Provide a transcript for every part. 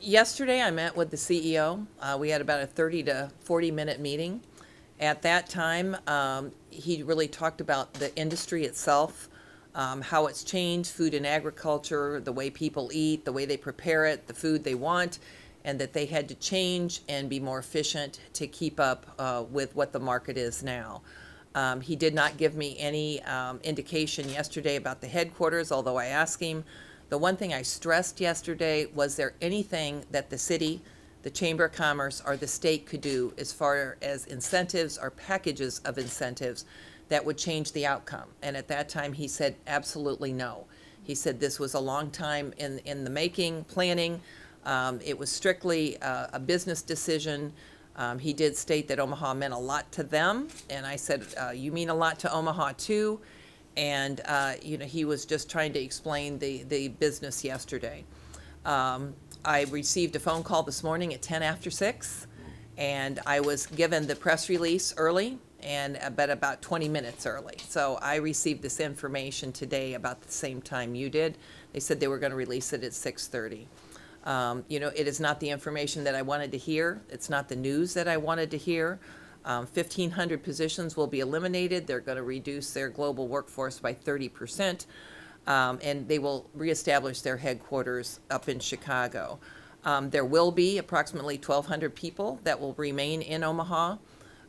Yesterday I met with the CEO. We had about a 30 to 40-minute meeting. At that time, he really talked about the industry itself, how it's changed, food and agriculture, the way people eat, the way they prepare it, the food they want, and that they had to change and be more efficient to keep up with what the market is now. He did not give me any indication yesterday about the headquarters, although I asked him. The one thing I stressed yesterday was there anything that the city, the Chamber of Commerce, or the state could do as far as incentives or packages of incentives that would change the outcome. And at that time he said absolutely no. He said this was a long time in the making, planning. It was strictly a business decision. He did state that Omaha meant a lot to them, and I said, you mean a lot to Omaha too? And he was just trying to explain the business yesterday. I received a phone call this morning at 10 after 6, and I was given the press release early, but about 20 minutes early. So I received this information today about the same time you did. They said they were going to release it at 6:30. It is not the information that I wanted to hear. It's not the news that I wanted to hear. 1,500 positions will be eliminated. They're going to reduce their global workforce by 30%, and they will reestablish their headquarters up in Chicago. There will be approximately 1,200 people that will remain in Omaha.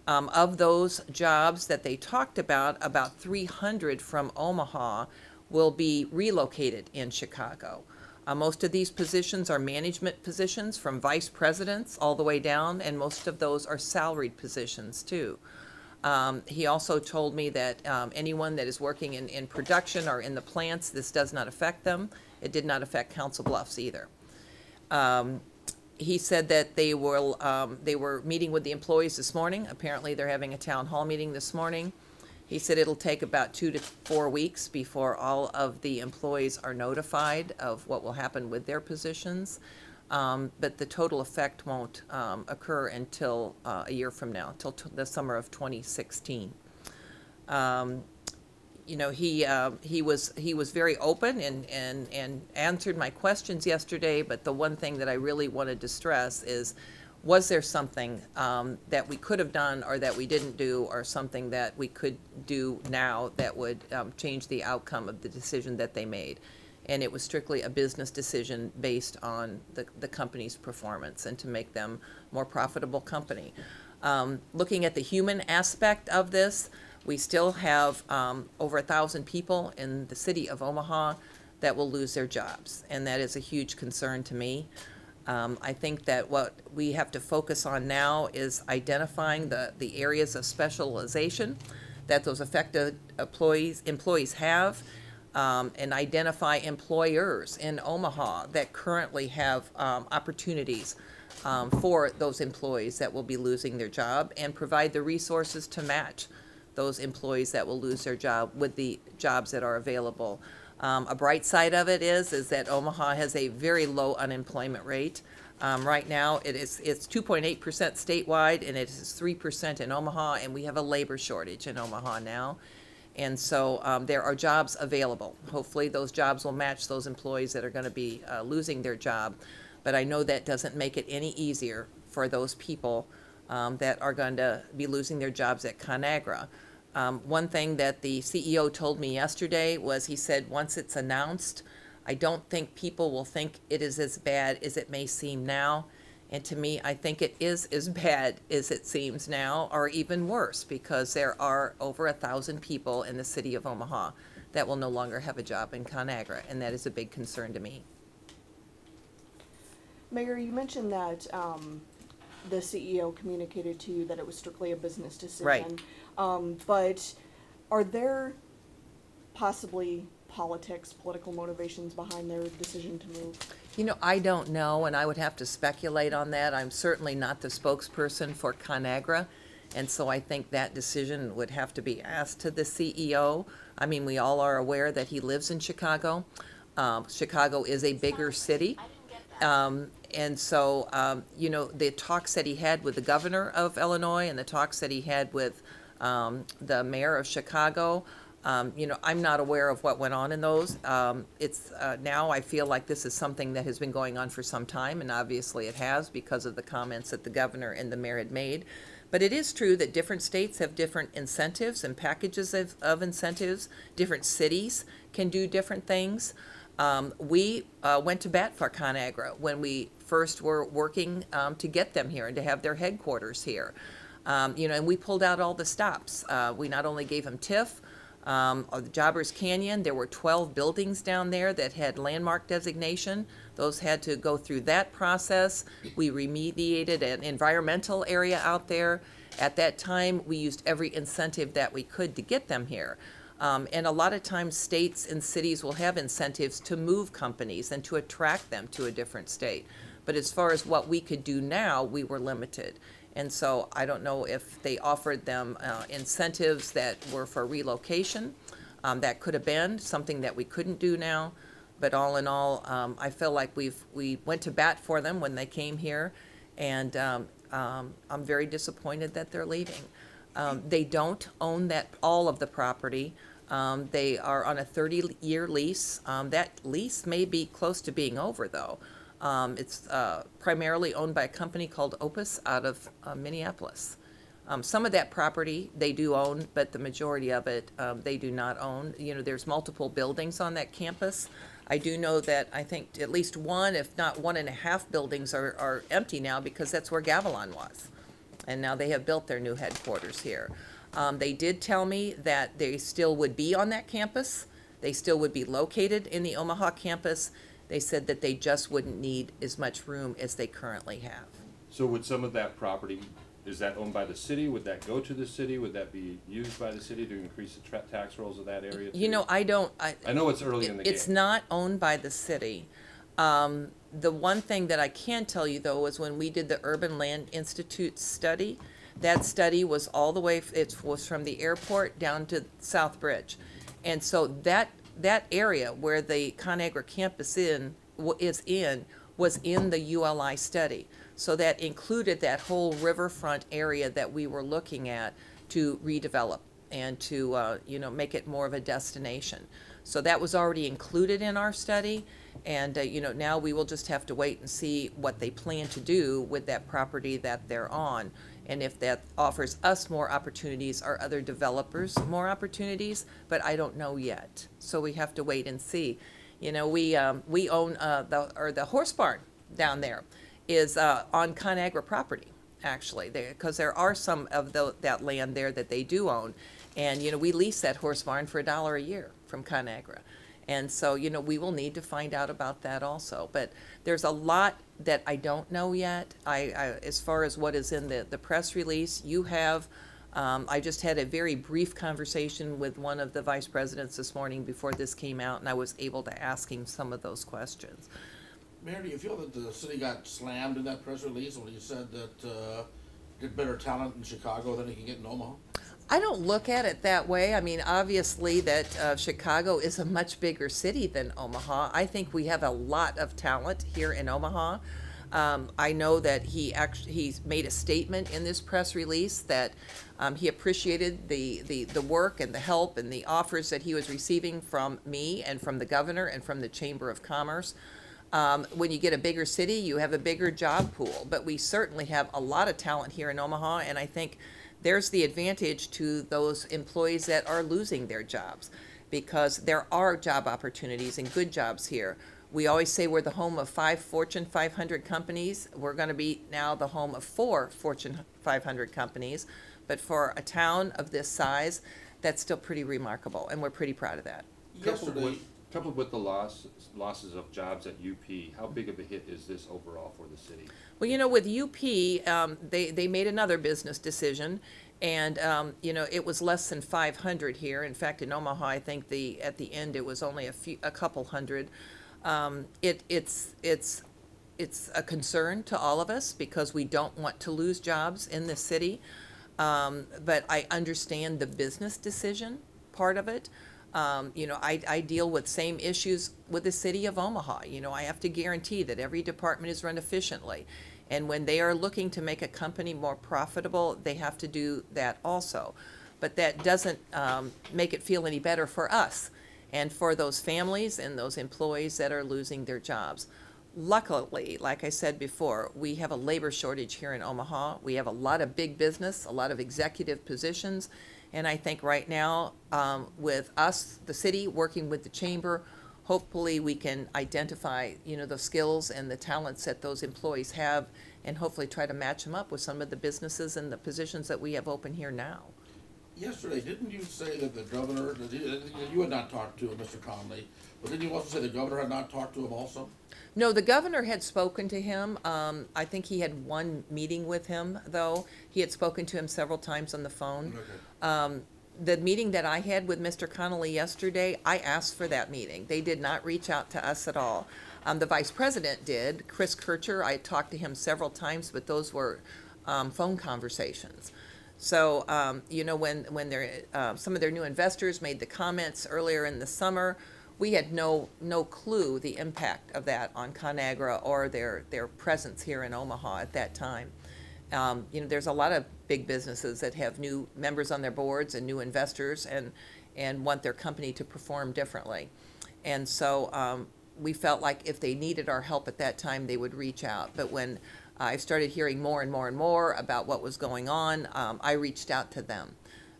Of those jobs that they talked about 300 from Omaha will be relocated in Chicago. Most of these positions are management positions from vice presidents all the way down, and most of those are salaried positions too. He also told me that anyone that is working in production or in the plants, this does not affect them. It did not affect Council Bluffs either. He said that they were meeting with the employees this morning. Apparently they're having a town hall meeting this morning. He said it'll take about 2 to 4 weeks before all of the employees are notified of what will happen with their positions. But the total effect won't occur until a year from now, till the summer of 2016. He was very open and answered my questions yesterday, but the one thing that I really wanted to stress is, was there something that we could have done or that we didn't do, or something that we could do now that would change the outcome of the decision that they made? And it was strictly a business decision based on the company's performance and to make them a more profitable company. Looking at the human aspect of this, we still have over 1,000 people in the city of Omaha that will lose their jobs, and that is a huge concern to me. I think that what we have to focus on now is identifying the areas of specialization that those affected employees have, and identify employers in Omaha that currently have opportunities for those employees that will be losing their job, and provide the resources to match those employees that will lose their job with the jobs that are available. A bright side of it is that Omaha has a very low unemployment rate. Right now it's 2.8% statewide, and it is 3% in Omaha, and we have a labor shortage in Omaha now. And so there are jobs available. Hopefully those jobs will match those employees that are going to be losing their job. But I know that doesn't make it any easier for those people that are going to be losing their jobs at ConAgra. One thing that the CEO told me yesterday was, he said, once it's announced, I don't think people will think it is as bad as it may seem now. And to me, I think it is as bad as it seems now, or even worse, because there are over 1,000 people in the city of Omaha that will no longer have a job in ConAgra, and that is a big concern to me. Mayor, you mentioned that the CEO communicated to you that it was strictly a business decision. Right. But are there possibly political motivations behind their decision to move? I don't know, and I would have to speculate on that. I'm certainly not the spokesperson for ConAgra, and so I think that decision would have to be asked to the CEO. I mean, we all are aware that he lives in Chicago. Chicago is a bigger city. And so, the talks that he had with the governor of Illinois and the talks that he had with the mayor of Chicago I'm not aware of what went on in those. Now I feel like this is something that has been going on for some time, and obviously it has because of the comments that the governor and the mayor had made. But it is true that different states have different incentives and packages of incentives. Different cities can do different things. We went to bat for ConAgra when we first were working to get them here and to have their headquarters here. And we pulled out all the stops. We not only gave them TIF, the Jobbers Canyon, there were 12 buildings down there that had landmark designation. Those had to go through that process. We remediated an environmental area out there. At that time, we used every incentive that we could to get them here. And a lot of times states and cities will have incentives to move companies and to attract them to a different state. But as far as what we could do now, we were limited. And so I don't know if they offered them incentives that were for relocation. That could have been something that we couldn't do now. But all in all, I feel like we went to bat for them when they came here. And I'm very disappointed that they're leaving. They don't own all of the property. They are on a 30-year lease. That lease may be close to being over, though. It's primarily owned by a company called Opus out of Minneapolis. Some of that property they do own, but the majority of it they do not own. There's multiple buildings on that campus. I do know that I think at least one, if not 1.5 buildings are empty now because that's where Gavilon was. And now they have built their new headquarters here. They did tell me that they still would be on that campus. They still would be located in the Omaha campus. They said that they just wouldn't need as much room as they currently have. So would some of that property, is that owned by the city? Would that go to the city? Would that be used by the city to increase the tax rolls of that area too? I know it's early in the game. It's not owned by the city. The one thing that I can tell you, though, is when we did the Urban Land Institute study, that study was all the way, it was from the airport down to South Bridge. And so that area where the ConAgra campus was in the ULI study. So that included that whole riverfront area that we were looking at to redevelop and to make it more of a destination. So that was already included in our study, and now we will just have to wait and see what they plan to do with that property that they're on, and if that offers us more opportunities or other developers more opportunities. But I don't know yet, so we have to wait and see. We own the horse barn down there is on ConAgra property, actually, because there are some of that land there that they do own. And, we lease that horse barn for $1 a year from ConAgra. And so, we will need to find out about that also. But there's a lot that I don't know yet. As far as what is in the press release, I just had a very brief conversation with one of the vice presidents this morning before this came out, and I was able to ask him some of those questions. Mayor, do you feel that the city got slammed in that press release when you said that get better talent in Chicago than you can get in Omaha? I don't look at it that way. I mean, obviously that Chicago is a much bigger city than Omaha. I think we have a lot of talent here in Omaha. I know that he's made a statement in this press release that he appreciated the work and the help and the offers that he was receiving from me and from the governor and from the Chamber of Commerce. When you get a bigger city, you have a bigger job pool, but we certainly have a lot of talent here in Omaha, and I think there's the advantage to those employees that are losing their jobs, because there are job opportunities and good jobs here. We always say we're the home of 5 Fortune 500 companies. We're going to be now the home of 4 Fortune 500 companies, but for a town of this size, that's still pretty remarkable, and we're pretty proud of that. Coupled with the losses of jobs at UP, how big of a hit is this overall for the city? Well, with UP, they made another business decision, and it was less than 500 here. In fact, in Omaha, I think at the end it was only a couple hundred. It's a concern to all of us because we don't want to lose jobs in the city, but I understand the business decision part of it. I deal with same issues with the city of Omaha. I have to guarantee that every department is run efficiently. And when they are looking to make a company more profitable, they have to do that also. but that doesn't make it feel any better for us and for those families and those employees that are losing their jobs. Luckily, like I said before, we have a labor shortage here in Omaha. We have a lot of big business, a lot of executive positions, and I think right now, with us, the city, working with the chamber, hopefully we can identify, the skills and the talents that those employees have, and hopefully try to match them up with some of the businesses and the positions that we have open here now. Yesterday, didn't you say that the governor, that you had not talked to Mr. Conley, but didn't you also say the governor had not talked to him also? No, the governor had spoken to him. I think he had one meeting with him, though. He had spoken to him several times on the phone. Okay. The meeting that I had with Mr. Connolly yesterday, I asked for that meeting. They did not reach out to us at all. The vice president did, Chris Kircher. I talked to him several times, but those were phone conversations. So, when some of their new investors made the comments earlier in the summer, we had no clue the impact of that on ConAgra or their presence here in Omaha at that time. There's a lot of big businesses that have new members on their boards and new investors and want their company to perform differently. And so we felt like if they needed our help at that time, they would reach out. But when I started hearing more and more and more about what was going on, I reached out to them.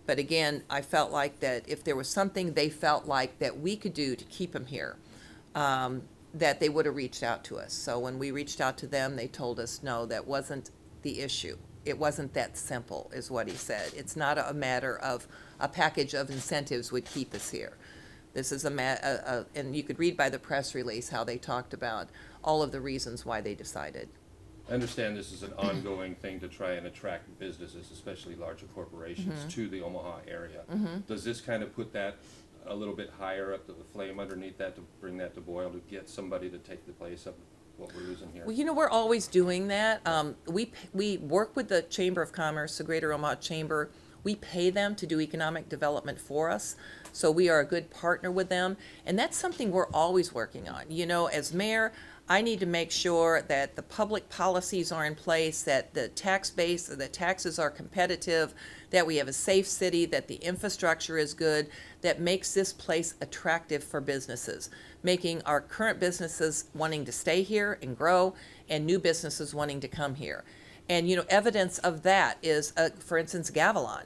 But again, I felt like that if there was something they felt like that we could do to keep them here, that they would have reached out to us. So when we reached out to them, they told us, no, that wasn't the issue. It wasn't that simple, is what he said. It's not a matter of a package of incentives would keep us here. This is and you could read by the press release how they talked about all of the reasons why they decided. I understand this is an ongoing thing to try and attract businesses, especially larger corporations, to the Omaha area. Does this kind of put that a little bit higher up the flame underneath that to bring that to boil, to get somebody to take the place of what we're losing here? Well, we're always doing that. We work with the Chamber of Commerce, the Greater Omaha Chamber. We pay them to do economic development for us, so we are a good partner with them, and that's something we're always working on. As mayor, I need to make sure that the public policies are in place, that the tax base, the taxes are competitive, that we have a safe city, that the infrastructure is good, that makes this place attractive for businesses, making our current businesses wanting to stay here and grow, and new businesses wanting to come here. And, evidence of that is, for instance, Gavilon,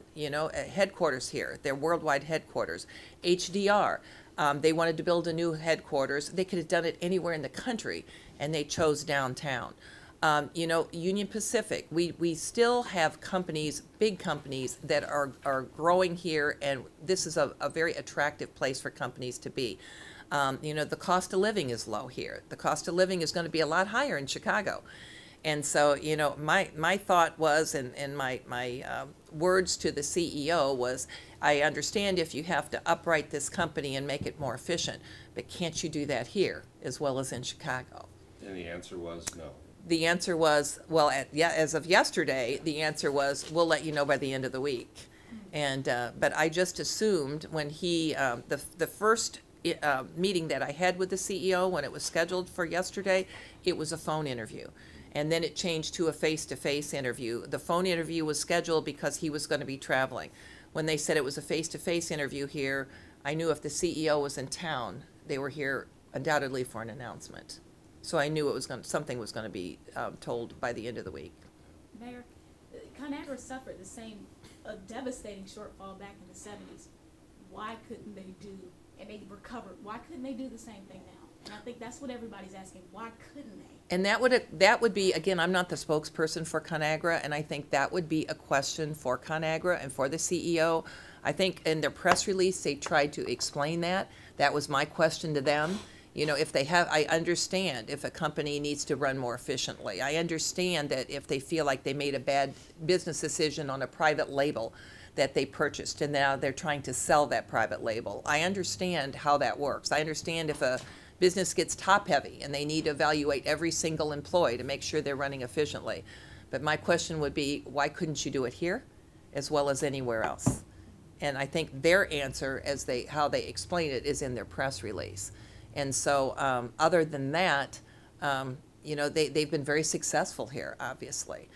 headquarters here, their worldwide headquarters. HDR, they wanted to build a new headquarters. They could have done it anywhere in the country, and they chose downtown. Union Pacific, we still have companies, big companies, that are growing here, and this is a very attractive place for companies to be. The cost of living is low here. The cost of living is going to be a lot higher in Chicago. And so, my thought was, and my words to the CEO was, I understand if you have to upright this company and make it more efficient, but can't you do that here as well as in Chicago? And the answer was no. The answer was, well, as of yesterday, the answer was, we'll let you know by the end of the week. And but I just assumed when he, the first meeting that I had with the CEO, when it was scheduled for yesterday, it was a phone interview. And then it changed to a face-to-face interview. The phone interview was scheduled because he was going to be traveling. When they said it was a face-to-face interview here, I knew if the CEO was in town, they were here undoubtedly for an announcement. So I knew something was going to be told by the end of the week. Mayor, ConAgra suffered the same devastating shortfall back in the 70s. Why couldn't they do, and they recovered, why couldn't they do the same thing now? And I think that's what everybody's asking, why couldn't they? And that would be, again, I'm not the spokesperson for ConAgra, and I think that would be a question for ConAgra and for the CEO. I think in their press release, they tried to explain that. That was my question to them. If they have, I understand if a company needs to run more efficiently. I understand that if they feel like they made a bad business decision on a private label that they purchased, and now they're trying to sell that private label. I understand how that works. I understand if a business gets top heavy and they need to evaluate every single employee to make sure they're running efficiently. But my question would be, why couldn't you do it here as well as anywhere else? And I think their answer, how they explain it, is in their press release. And so other than that, they've been very successful here, obviously.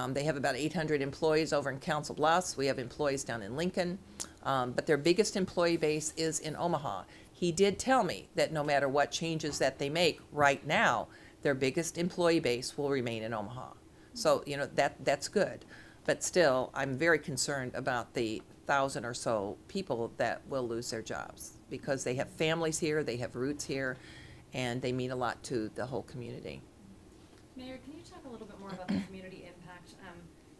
They have about 800 employees over in Council Bluffs. We have employees down in Lincoln. But their biggest employee base is in Omaha. He did tell me that no matter what changes that they make right now, their biggest employee base will remain in Omaha. So, you know, that's good. But still, I'm very concerned about the 1,000 or so people that will lose their jobs because they have families here, they have roots here, and they mean a lot to the whole community. Mayor, can you talk a little bit more about the community impact?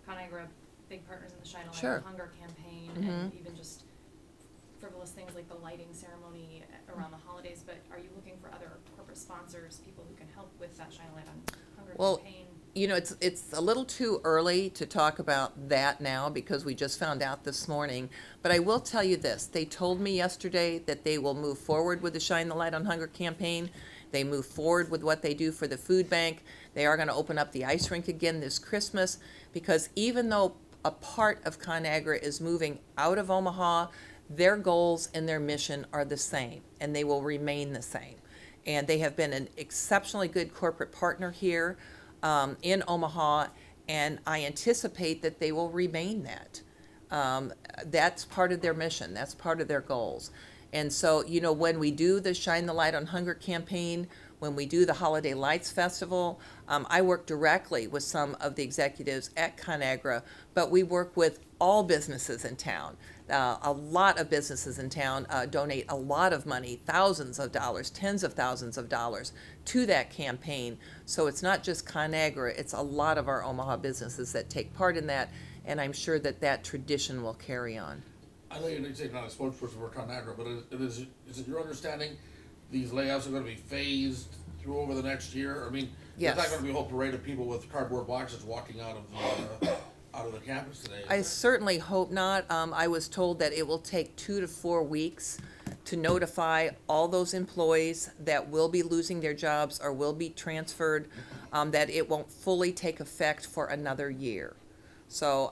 ConAgra, big partners in the Shine a Light Sure. on Hunger campaign, Mhm. and even just frivolous things like the lighting ceremony around the holidays, but are you looking for other corporate sponsors, people who can help with that Shine a Light on Hunger Well, campaign? you know, it's a little too early to talk about that now because we just found out this morning. But I will tell you this. They told me yesterday that they will move forward with the Shine the Light on Hunger campaign. They move forward with what they do for the food bank. They are going to open up the ice rink again this Christmas because even though a part of ConAgra is moving out of Omaha, their goals and their mission are the same, and they will remain the same. And they have been an exceptionally good corporate partner here in Omaha, and I anticipate that they will remain that. That's part of their mission. That's part of their goals. And so, you know, when we do the Shine the Light on Hunger campaign, when we do the Holiday Lights Festival, I work directly with some of the executives at ConAgra, but we work with all businesses in town. A lot of businesses in town donate a lot of money, thousands of dollars, tens of thousands of dollars to that campaign. So it's not just ConAgra, it's a lot of our Omaha businesses that take part in that, and I'm sure that that tradition will carry on. I know you're not a spokesperson for ConAgra, but is it your understanding these layoffs are gonna be phased through over the next year? I mean, Yes. there's not gonna be a whole parade of people with cardboard boxes walking out of the campus today. I certainly hope not. I was told that it will take 2 to 4 weeks to notify all those employees that will be losing their jobs or will be transferred, that it won't fully take effect for another year. So,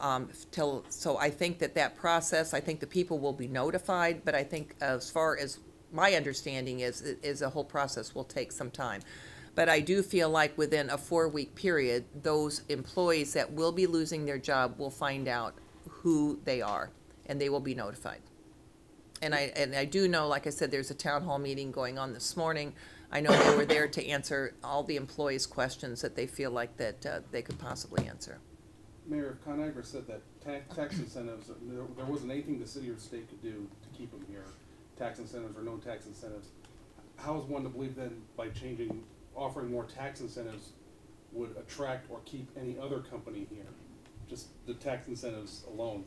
so I think that process, I think the people will be notified, but I think as far as my understanding is the whole process will take some time. But I do feel like within a 4-week period, those employees that will be losing their job will find out who they are, and they will be notified. And I do know, like I said, there's a town hall meeting going on this morning. I know they were there to answer all the employees' questions that they feel like that they could possibly answer. Mayor, ConAgra said that tax incentives, there wasn't anything the city or state could do to keep them here. Tax incentives or no tax incentives. How is one to believe then by offering more tax incentives would attract or keep any other company here? Just the tax incentives alone,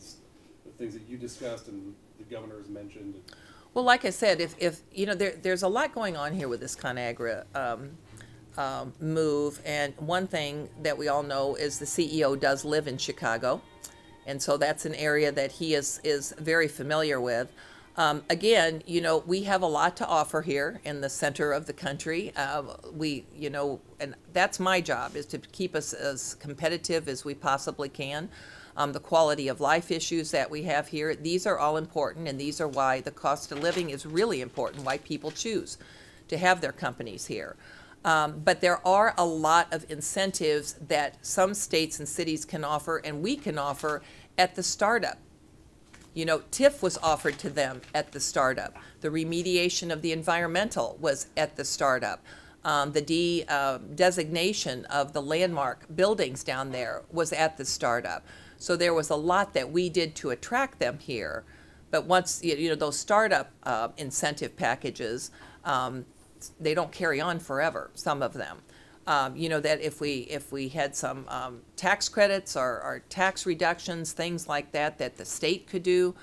the things that you discussed and the governor has mentioned. Well, like I said, if you know, there's a lot going on here with this ConAgra move, and one thing that we all know is the CEO does live in Chicago, and so that's an area that he is very familiar with. Again, you know, we have a lot to offer here in the center of the country. You know, and that's my job, is to keep us as competitive as we possibly can. The quality of life issues that we have here, these are all important, and these are why the cost of living is really important, why people choose to have their companies here. But there are a lot of incentives that some states and cities can offer, and we can offer at the startup. You know, TIF was offered to them at the startup. The remediation of the environmental was at the startup. The designation of the landmark buildings down there was at the startup. So there was a lot that we did to attract them here. But once, you know, those startup incentive packages, they don't carry on forever, some of them. You know, that if we had some tax credits or tax reductions, things like that the state could do,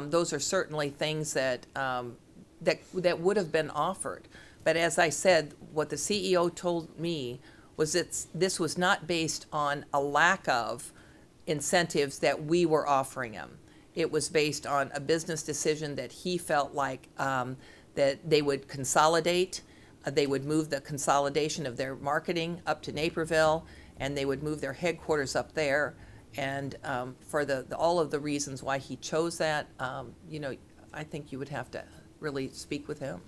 those are certainly things that that would have been offered. But as I said, what the CEO told me was that this was not based on a lack of incentives that we were offering him. It was based on a business decision that he felt like that they would consolidate. They would move the consolidation of their marketing up to Naperville, and they would move their headquarters up there. And for all of the reasons why he chose that, you know, I think you would have to really speak with him.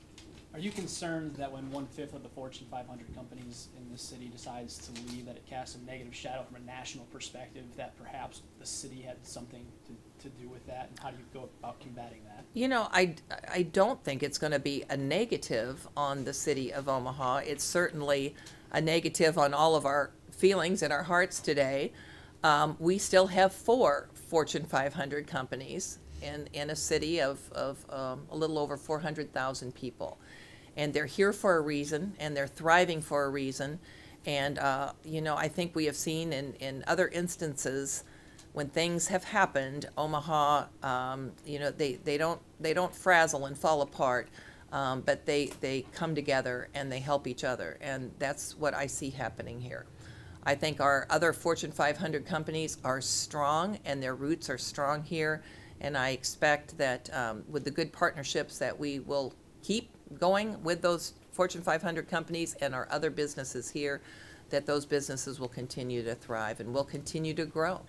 Are you concerned that when 1/5 of the Fortune 500 companies in the city decides to leave, that it casts a negative shadow from a national perspective, that perhaps the city had something to do with that? And how do you go about combating that? You know, I don't think it's going to be a negative on the city of Omaha. It's certainly a negative on all of our feelings and our hearts today. We still have 4 Fortune 500 companies in a city of a little over 400,000 people. And they're here for a reason, and they're thriving for a reason. And, you know, I think we have seen in other instances when things have happened, Omaha, you know, they don't frazzle and fall apart, but they come together and they help each other. And that's what I see happening here. I think our other Fortune 500 companies are strong and their roots are strong here. And I expect that with the good partnerships that we will keep going with those Fortune 500 companies and our other businesses here, that those businesses will continue to thrive and will continue to grow.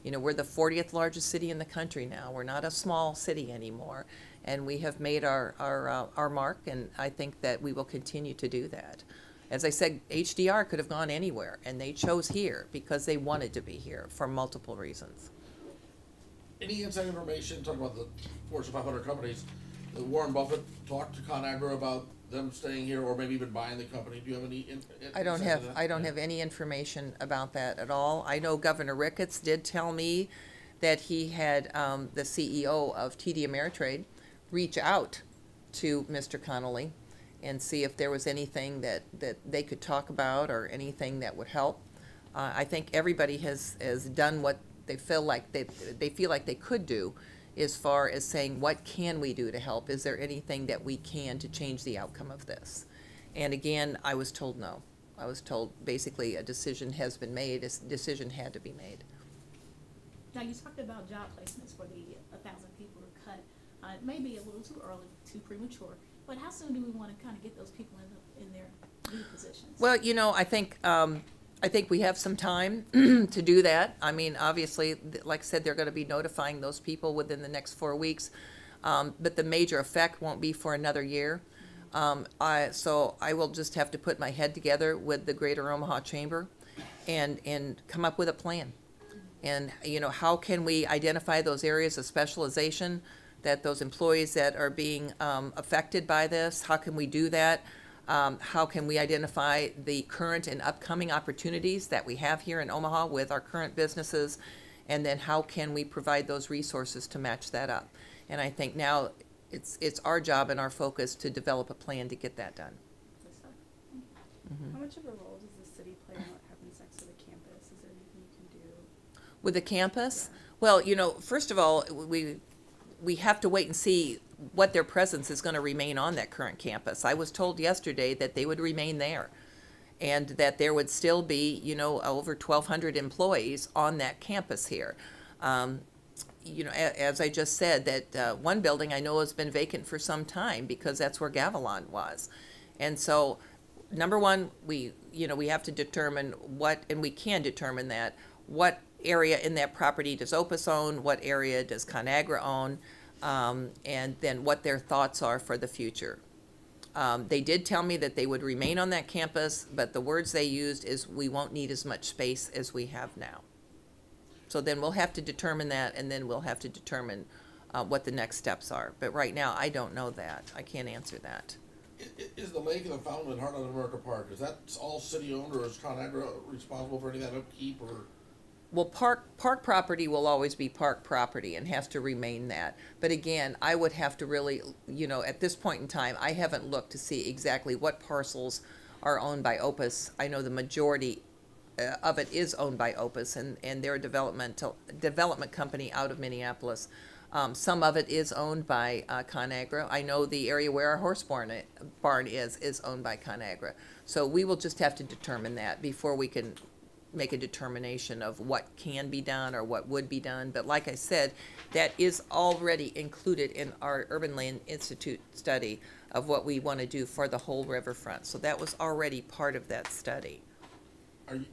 You know, we're the 40th largest city in the country now. We're not a small city anymore. And we have made our mark, and I think that we will continue to do that. As I said, HDR could have gone anywhere, and they chose here because they wanted to be here for multiple reasons. Any inside information, talking about the Fortune 500 companies, that Warren Buffett talked to ConAgra about them staying here or maybe even buying the company? Do you have any I don't have any information about that at all. I know Governor Ricketts did tell me that he had the CEO of TD Ameritrade reach out to Mr. Connolly and see if there was anything that they could talk about or anything that would help. I think everybody has done what they feel like they could do, as far as saying, what can we do to help? Is there anything that we can to change the outcome of this? And again, I was told no. I was told basically a decision has been made, a decision had to be made. Now, you talked about job placements for the 1,000 people who cut. It may be a little too early, too premature, but how soon do we want to kind of get those people in their new positions? Well, you know, I think we have some time to do that. I mean, obviously, like I said, they're going to be notifying those people within the next 4 weeks, but the major effect won't be for another year. So I will just have to put my head together with the Greater Omaha Chamber and come up with a plan. And, you know, how can we identify those areas of specialization that those employees that are being affected by this, how can we do that? How can we identify the current and upcoming opportunities that we have here in Omaha with our current businesses? And then how can we provide those resources to match that up? And I think now it's our job and our focus to develop a plan to get that done. How much of a role does the city play in what happens next to the campus? Is there anything you can do? With the campus? Yeah. Well, you know, first of all, we have to wait and see what their presence is going to remain on that current campus. I was told yesterday that they would remain there and that there would still be, you know, over 1,200 employees on that campus here. You know, as I just said, that one building I know has been vacant for some time because that's where Gavilan was. And so, number one, we have to determine what, and we can determine that, what area in that property does Opus own, what area does ConAgra own, and then what their thoughts are for the future. They did tell me that they would remain on that campus, but the words they used is, we won't need as much space as we have now. So then we'll have to determine that, and then we'll have to determine what the next steps are. But right now, I don't know that. I can't answer that. Is the lake and the fountain in Heartland America Park, is that all city-owned, or is ConAgra responsible for any of that upkeep, or? Well, park property will always be park property and has to remain that. But again, I would have to really, you know, at this point in time, I haven't looked to see exactly what parcels are owned by Opus. I know the majority of it is owned by Opus, and they're a development company out of Minneapolis. Some of it is owned by ConAgra. I know the area where our horse barn is owned by ConAgra. So we will just have to determine that before we can make a determination of what can be done or what would be done. But like I said, that is already included in our Urban Land Institute study of what we want to do for the whole riverfront. So that was already part of that study. Have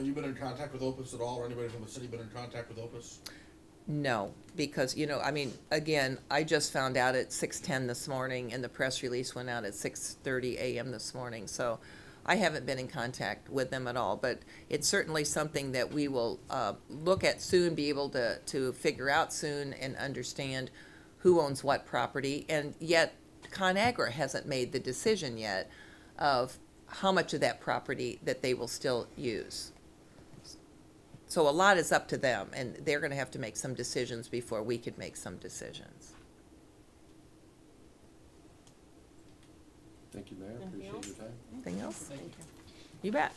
you been in contact with Opus at all, or anybody from the city been in contact with Opus? No, because, you know, I mean, again, I just found out at 6:10 this morning, and the press release went out at 6:30 a.m. this morning, so I haven't been in contact with them at all, but it's certainly something that we will look at soon, be able to figure out soon and understand who owns what property, and yet ConAgra hasn't made the decision yet of how much of that property that they will still use. So a lot is up to them, and they're gonna have to make some decisions before we could make some decisions. Thank you, Mayor, Anything appreciate else? your time. Anything else? Thank you. You bet.